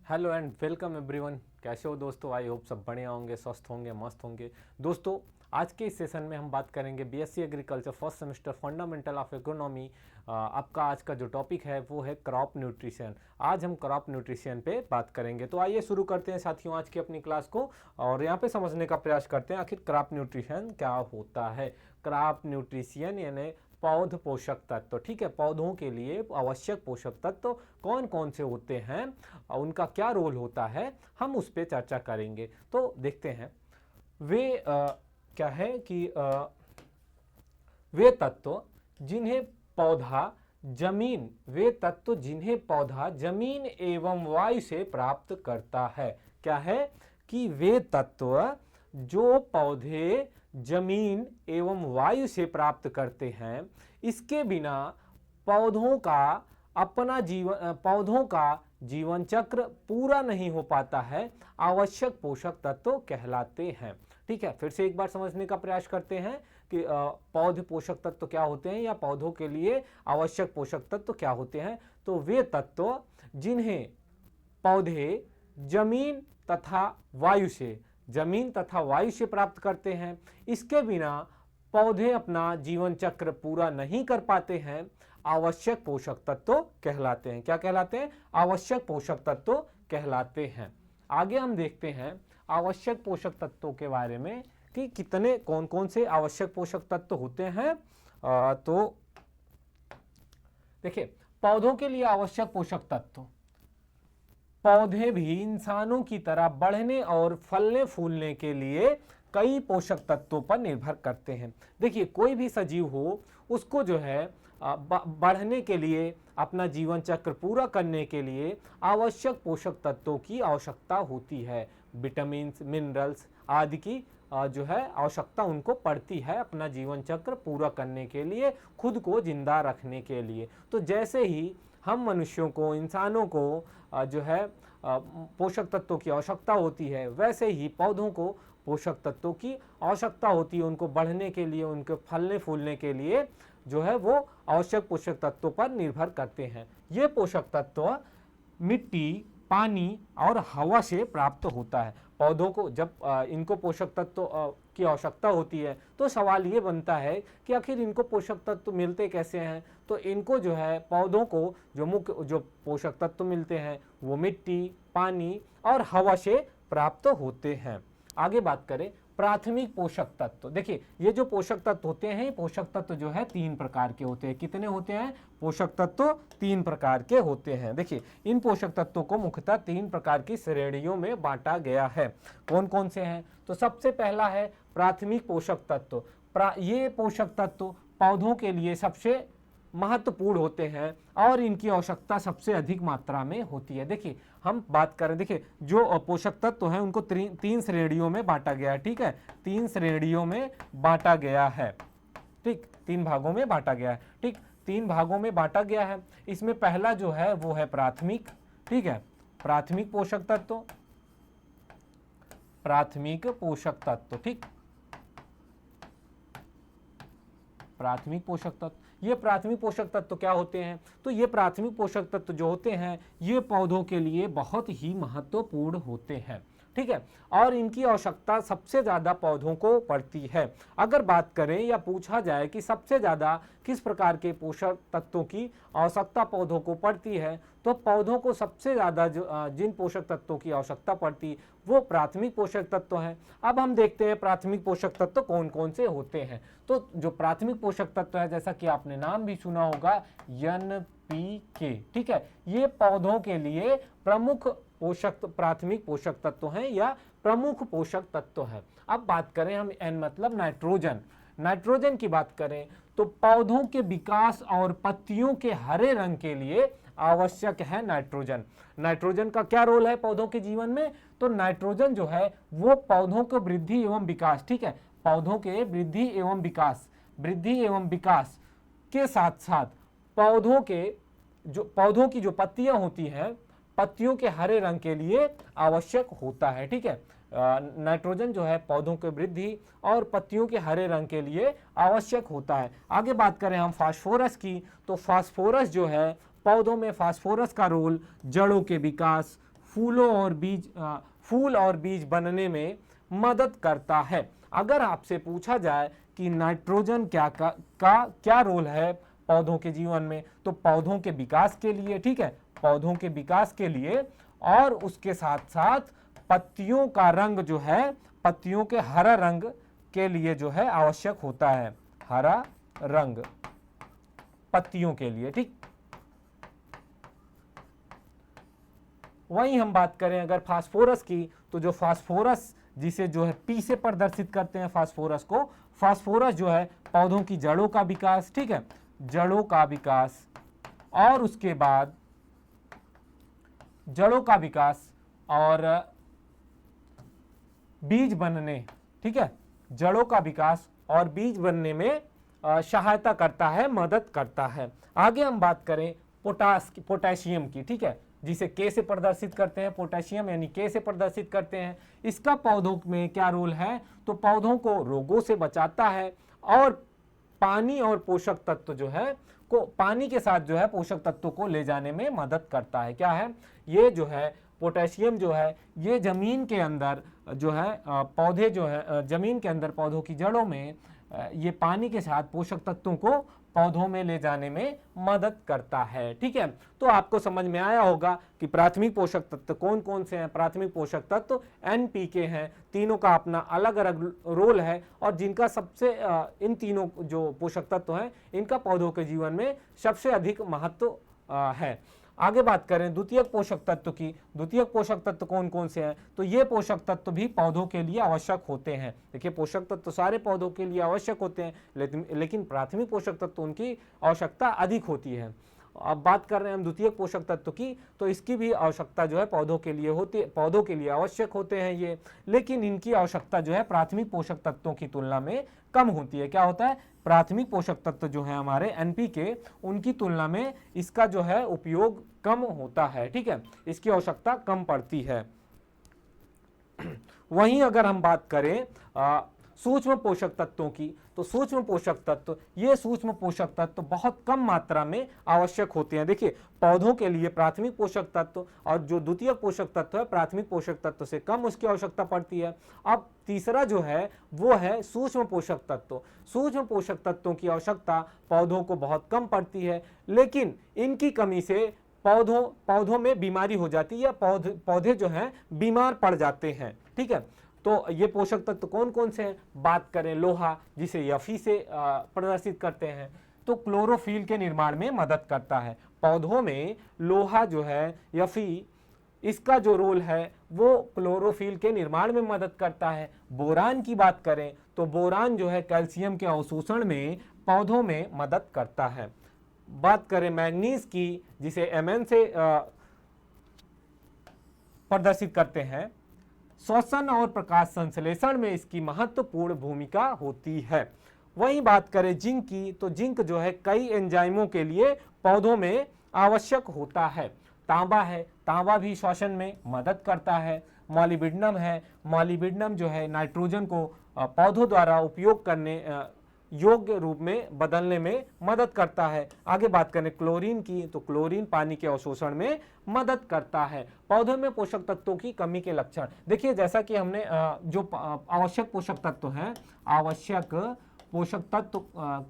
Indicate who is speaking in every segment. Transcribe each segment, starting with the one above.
Speaker 1: Hello and welcome everyone. कैसे हो दोस्तों? आई होप सब बढ़िया होंगे, स्वस्थ होंगे, मस्त होंगे। दोस्तों, आज के इस सेशन में हम बात करेंगे BSc agriculture first semester fundamental of economy. आपका आज का जो टॉपिक है वो है क्रॉप न्यूट्रिशन। आज हम क्रॉप न्यूट्रिशन पे बात करेंगे। तो आइए शुरू करते हैं साथियों आज की अपनी क्लास को, और यहाँ पे समझने का प्रयास करते हैं आखिर क्रॉप न्यूट्रिशन क्या होता है। क्रॉप न्यूट्रिशन यानी पौध पोषक तत्व। ठीक है, पौधों के लिए आवश्यक पोषक तत्व कौन कौन से होते हैं, उनका क्या रोल होता है, हम उस पर चर्चा करेंगे। तो देखते हैं वे क्या है कि वे तत्व जिन्हें पौधा जमीन वे तत्व जिन्हें पौधा जमीन एवं वायु से प्राप्त करता है। क्या है कि वे तत्व जो पौधे जमीन एवं वायु से प्राप्त करते हैं, इसके बिना पौधों का जीवन चक्र पूरा नहीं हो पाता है, आवश्यक पोषक तत्व कहलाते हैं। ठीक है, फिर से एक बार समझने का प्रयास करते हैं कि पौध पोषक तत्व क्या होते हैं या पौधों के लिए आवश्यक पोषक तत्व क्या होते हैं। तो वे तत्व जिन्हें पौधे जमीन तथा वायु से प्राप्त करते हैं, इसके बिना पौधे अपना जीवन चक्र पूरा नहीं कर पाते हैं, आवश्यक पोषक तत्व कहलाते हैं। क्या कहलाते हैं? आवश्यक पोषक तत्व कहलाते हैं। आगे हम देखते हैं आवश्यक पोषक तत्वों के बारे में कि कितने कौन कौन से आवश्यक पोषक तत्व होते हैं। तो देखिए, पौधों के लिए आवश्यक पोषक तत्व, पौधे भी इंसानों की तरह बढ़ने और फलने फूलने के लिए कई पोषक तत्वों पर निर्भर करते हैं। देखिए, कोई भी सजीव हो, उसको जो है बढ़ने के लिए, अपना जीवन चक्र पूरा करने के लिए आवश्यक पोषक तत्वों की आवश्यकता होती है। विटामिन, मिनरल्स आदि की जो है आवश्यकता उनको पड़ती है अपना जीवन चक्र पूरा करने के लिए, खुद को जिंदा रखने के लिए। तो जैसे ही हम मनुष्यों को, इंसानों को जो है पोषक तत्वों की आवश्यकता होती है, वैसे ही पौधों को पोषक तत्वों की आवश्यकता होती है। उनको बढ़ने के लिए, उनके फलने फूलने के लिए जो है वो आवश्यक पोषक तत्वों पर निर्भर करते हैं। ये पोषक तत्व मिट्टी, पानी और हवा से प्राप्त होता है। पौधों को जब इनको पोषक तत्व की आवश्यकता होती है, तो सवाल ये बनता है कि आखिर इनको पोषक तत्व मिलते कैसे हैं। तो इनको जो है पौधों को जो पोषक तत्व मिलते हैं वो मिट्टी, पानी और हवा से प्राप्त होते हैं। आगे बात करें प्राथमिक पोषक तत्व। देखिए, ये जो पोषक तत्व होते हैं, पोषक तत्व जो है 3 प्रकार के होते हैं। कितने होते हैं? पोषक तत्व 3 प्रकार के होते हैं। देखिए, इन पोषक तत्वों को मुख्यतः 3 प्रकार की श्रेणियों में बांटा गया है। कौन कौन से हैं? तो सबसे पहला है प्राथमिक पोषक तत्व। ये पोषक तत्व पौधों के लिए सबसे महत्वपूर्ण होते हैं और इनकी आवश्यकता सबसे अधिक मात्रा में होती है। देखिए, हम बात करें, देखिए जो पोषक तत्व हैं उनको 3 श्रेणियों में बांटा गया है। ठीक है, 3 श्रेणियों में बांटा गया है। ठीक, 3 भागों में बांटा गया है। ठीक, 3 भागों में बांटा गया है। इसमें पहला जो है वो है प्राथमिक। ठीक है, प्राथमिक पोषक तत्व, प्राथमिक पोषक तत्व। ठीक, प्राथमिक पोषक तत्व। ये प्राथमिक पोषक तत्व क्या होते हैं? तो ये प्राथमिक पोषक तत्व जो होते हैं, ये पौधों के लिए बहुत ही महत्वपूर्ण होते हैं। ठीक है, और इनकी आवश्यकता सबसे ज्यादा पौधों को पड़ती है। अगर बात करें या पूछा जाए कि सबसे ज्यादा किस प्रकार के पोषक तत्वों की आवश्यकता पौधों को पड़ती है, तो पौधों को सबसे ज्यादा जिन पोषक तत्वों की आवश्यकता पड़ती वो प्राथमिक पोषक तत्व हैं। अब हम देखते हैं प्राथमिक पोषक तत्व कौन कौन से होते हैं। तो जो प्राथमिक पोषक तत्व है, जैसा कि आपने नाम भी सुना होगा, NPK। ठीक है, ये पौधों के लिए प्रमुख प्राथमिक पोषक तत्व हैं या प्रमुख पोषक तत्व है। अब बात करें हम N मतलब नाइट्रोजन की बात करें, तो पौधों के विकास और पत्तियों के हरे रंग के लिए आवश्यक है नाइट्रोजन। नाइट्रोजन का क्या रोल है पौधों के जीवन में? तो नाइट्रोजन जो है वो पौधों को वृद्धि एवं विकास, ठीक है, पौधों के वृद्धि एवं विकास के साथ साथ पौधों की जो पत्तियां होती हैं, पत्तियों के हरे रंग के लिए आवश्यक होता है। ठीक है, नाइट्रोजन जो है पौधों के वृद्धि और पत्तियों के हरे रंग के लिए आवश्यक होता है। आगे बात करें हम फास्फोरस की, तो फास्फोरस जो है पौधों में फास्फोरस का रोल जड़ों के विकास, फूल और बीज बनने में मदद करता है। अगर आपसे पूछा जाए कि नाइट्रोजन क्या रोल है पौधों के जीवन में, तो पौधों के विकास के लिए, ठीक है, पौधों के विकास के लिए और उसके साथ साथ पत्तियों का रंग जो है, पत्तियों के हरा रंग के लिए जो है आवश्यक होता है, हरा रंग पत्तियों के लिए, ठीक। वहीं हम बात करें अगर फास्फोरस की, तो जो फास्फोरस जिसे जो है पी से प्रदर्शित करते हैं फास्फोरस को, फास्फोरस जो है पौधों की जड़ों का विकास, ठीक है, जड़ों का विकास और उसके बाद जड़ों का विकास और बीज बनने, ठीक है, जड़ों का विकास और बीज बनने में सहायता करता है, मदद करता है। आगे हम बात करें पोटाशियम की, ठीक है, जिसे के से प्रदर्शित करते हैं, पोटेशियम यानी के से प्रदर्शित करते हैं। इसका पौधों में क्या रोल है, तो पौधों को रोगों से बचाता है और पानी और पोषक तत्व जो है को पानी के साथ जो है पोषक तत्वों को ले जाने में मदद करता है। क्या है ये जो है पोटेशियम जो है, ये जमीन के अंदर जो है पौधे जो है जमीन के अंदर पौधों की जड़ों में ये पानी के साथ पोषक तत्वों को पौधों में ले जाने में मदद करता है, ठीक है। तो आपको समझ में आया होगा कि प्राथमिक पोषक तत्व कौन कौन से हैं। प्राथमिक पोषक तत्व एनपीके हैं, तीनों का अपना अलग अलग रोल है और जिनका सबसे इन तीनों जो पोषक तत्व हैं इनका पौधों के जीवन में सबसे अधिक महत्व है। आगे बात करें द्वितीयक पोषक तत्व की। द्वितीयक पोषक तत्व कौन कौन से हैं, तो ये पोषक तत्व भी पौधों के लिए आवश्यक होते हैं। देखिए पोषक तत्व सारे पौधों के लिए आवश्यक होते हैं, लेकिन प्राथमिक पोषक तत्व उनकी आवश्यकता अधिक होती है। अब बात कर रहे हैं हम द्वितीयक पोषक तत्व की, तो इसकी भी आवश्यकता जो है पौधों के लिए होती है, पौधों के लिए आवश्यक होते हैं ये, लेकिन इनकी आवश्यकता जो है प्राथमिक पोषक तत्वों की तुलना में कम होती है। क्या होता है, प्राथमिक पोषक तत्व जो है हमारे एनपीके, उनकी तुलना में इसका जो है उपयोग कम होता है, ठीक है, इसकी आवश्यकता कम पड़ती है। वहीं अगर हम बात करें सूक्ष्म पोषक तत्वों की, तो सूक्ष्म पोषक तत्व, ये सूक्ष्म पोषक तत्व बहुत कम मात्रा में आवश्यक होते हैं। देखिए पौधों के लिए प्राथमिक पोषक तत्व और जो द्वितीयक पोषक तत्व है प्राथमिक पोषक तत्व से कम उसकी आवश्यकता पड़ती है। अब तीसरा जो है वो है सूक्ष्म पोषक तत्व। सूक्ष्म पोषक तत्वों की आवश्यकता पौधों को बहुत कम पड़ती है, लेकिन इनकी कमी से पौधों में बीमारी हो जाती है या पौधे जो हैं बीमार पड़ जाते हैं, ठीक है। तो ये पोषक तत्व कौन कौन से हैं, बात करें लोहा जिसे Fe से प्रदर्शित करते हैं, तो क्लोरोफिल के निर्माण में मदद करता है। पौधों में लोहा जो है Fe, इसका जो रोल है वो क्लोरोफिल के निर्माण में मदद करता है। बोरान की बात करें तो बोरान जो है कैल्शियम के अवशोषण में पौधों में मदद करता है। बात करें मैग्नीज की जिसे Mn से प्रदर्शित करते हैं, श्वसन और प्रकाश संश्लेषण में इसकी महत्वपूर्ण भूमिका होती है। वहीं बात करें जिंक की, तो जिंक जो है कई एंजाइमों के लिए पौधों में आवश्यक होता है। तांबा है, तांबा भी श्वसन में मदद करता है। मॉलिब्डेनम है, मॉलिब्डेनम जो है नाइट्रोजन को पौधों द्वारा उपयोग करने योग्य रूप में बदलने में मदद करता है। आगे बात करें क्लोरीन की, तो क्लोरीन पानी के अवशोषण में मदद करता है। पौधों में पोषक तत्वों की कमी के लक्षण, देखिए जैसा कि हमने जो आवश्यक पोषक तत्व हैं, आवश्यक पोषक तत्व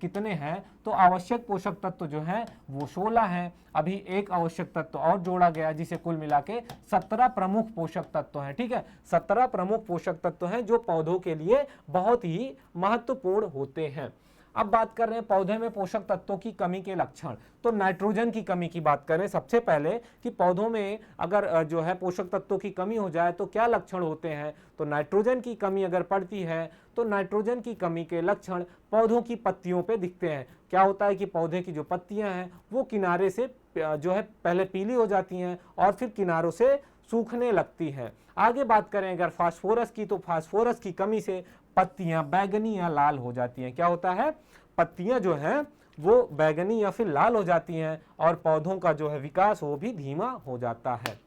Speaker 1: कितने हैं, तो आवश्यक पोषक तत्व जो हैं वो 16 हैं। अभी एक आवश्यक तत्व और जोड़ा गया जिसे कुल मिला के 17 प्रमुख पोषक तत्व हैं, ठीक है। 17 प्रमुख पोषक तत्व हैं जो पौधों के लिए बहुत ही महत्वपूर्ण होते हैं। अब बात कर रहे हैं पौधे में पोषक तत्वों की कमी के लक्षण, तो नाइट्रोजन की कमी की बात करें सबसे पहले कि पौधों में अगर जो है पोषक तत्वों की कमी हो जाए तो क्या लक्षण होते हैं, तो नाइट्रोजन की कमी अगर पड़ती है तो नाइट्रोजन की कमी के लक्षण पौधों की पत्तियों पे दिखते हैं। क्या होता है कि पौधे की जो पत्तियां हैं वो किनारे से जो है पहले पीली हो जाती हैं और फिर किनारों से सूखने लगती हैं। आगे बात करें अगर फास्फोरस की, तो फास्फोरस की कमी से पत्तियां बैगनी या लाल हो जाती हैं। क्या होता है, पत्तियां जो हैं वो बैगनी या फिर लाल हो जाती हैं और पौधों का जो है विकास वो भी धीमा हो जाता है।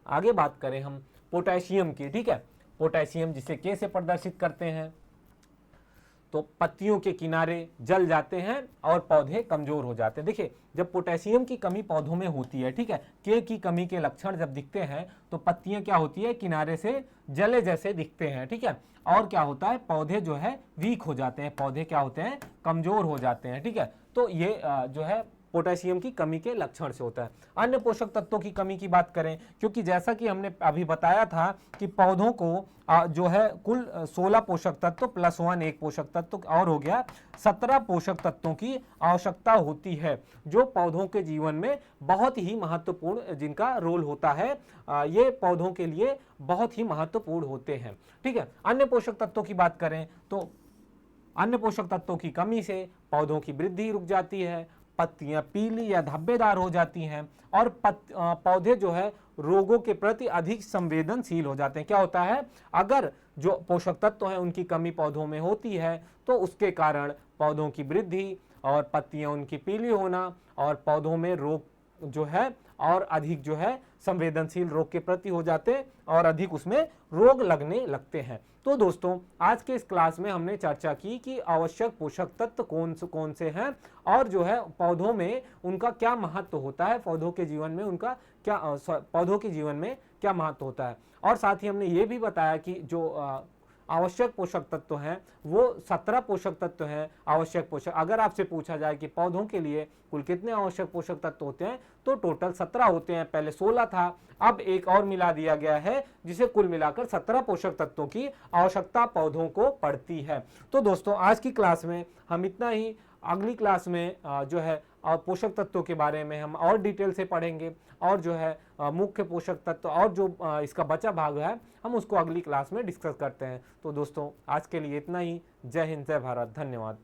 Speaker 1: आगे बात करें हम पोटेशियम की, ठीक है, पोटेशियम जिसे के से प्रदर्शित करते हैं, तो पत्तियों के किनारे जल जाते हैं और पौधे कमजोर हो जाते हैं। देखिए, जब पोटेशियम की कमी पौधों में होती है, ठीक है, के की कमी के लक्षण जब दिखते हैं तो पत्तियां क्या होती है, किनारे से जले जैसे दिखते हैं, ठीक है। और क्या होता है, पौधे जो है वीक हो जाते हैं, पौधे क्या होते हैं, कमजोर हो जाते हैं, ठीक है। तो ये जो है पोटेशियम की कमी के लक्षण से होता है। अन्य पोषक तत्वों की कमी की बात करें, क्योंकि जैसा कि हमने अभी बताया था कि पौधों को जो है कुल 16 पोषक तत्व प्लस 1 एक पोषक तत्व और हो गया 17 पोषक तत्वों की आवश्यकता होती है, जो पौधों के जीवन में बहुत ही महत्वपूर्ण जिनका रोल होता है, ये पौधों के लिए बहुत ही महत्वपूर्ण होते हैं, ठीक है। अन्य पोषक तत्वों की बात करें तो अन्य पोषक तत्वों की कमी से पौधों की वृद्धि रुक जाती है, पत्तियां पीली या धब्बेदार हो जाती हैं और पौधे जो है रोगों के प्रति अधिक संवेदनशील हो जाते हैं। क्या होता है, अगर जो पोषक तत्व है उनकी कमी पौधों में होती है तो उसके कारण पौधों की वृद्धि और पत्तियां उनकी पीली होना और पौधों में रोग जो है और अधिक जो है संवेदनशील रोग के प्रति हो जाते हैं और अधिक उसमें रोग लगने लगते हैं। तो दोस्तों, आज के इस क्लास में हमने चर्चा की कि आवश्यक पोषक तत्व कौन से हैं और जो है पौधों में उनका क्या महत्व होता है, पौधों के जीवन में उनका क्या पौधों के जीवन में क्या महत्व होता है। और साथ ही हमने ये भी बताया कि जो आवश्यक पोषक तत्व हैं वो 17 पोषक तत्व हैं आवश्यक पोषक। अगर आपसे पूछा जाए कि पौधों के लिए कुल कितने आवश्यक पोषक तत्व होते हैं तो टोटल 17 होते हैं। पहले 16 था, अब एक और मिला दिया गया है जिसे कुल मिलाकर 17 पोषक तत्वों की आवश्यकता पौधों को पड़ती है। तो दोस्तों, आज की क्लास में हम इतना ही। अगली क्लास में जो है पोषक तत्वों के बारे में हम और डिटेल से पढ़ेंगे और जो है मुख्य पोषक तत्व और जो इसका बचा भाग है हम उसको अगली क्लास में डिस्कस करते हैं। तो दोस्तों, आज के लिए इतना ही। जय हिंद, जय भारत, धन्यवाद।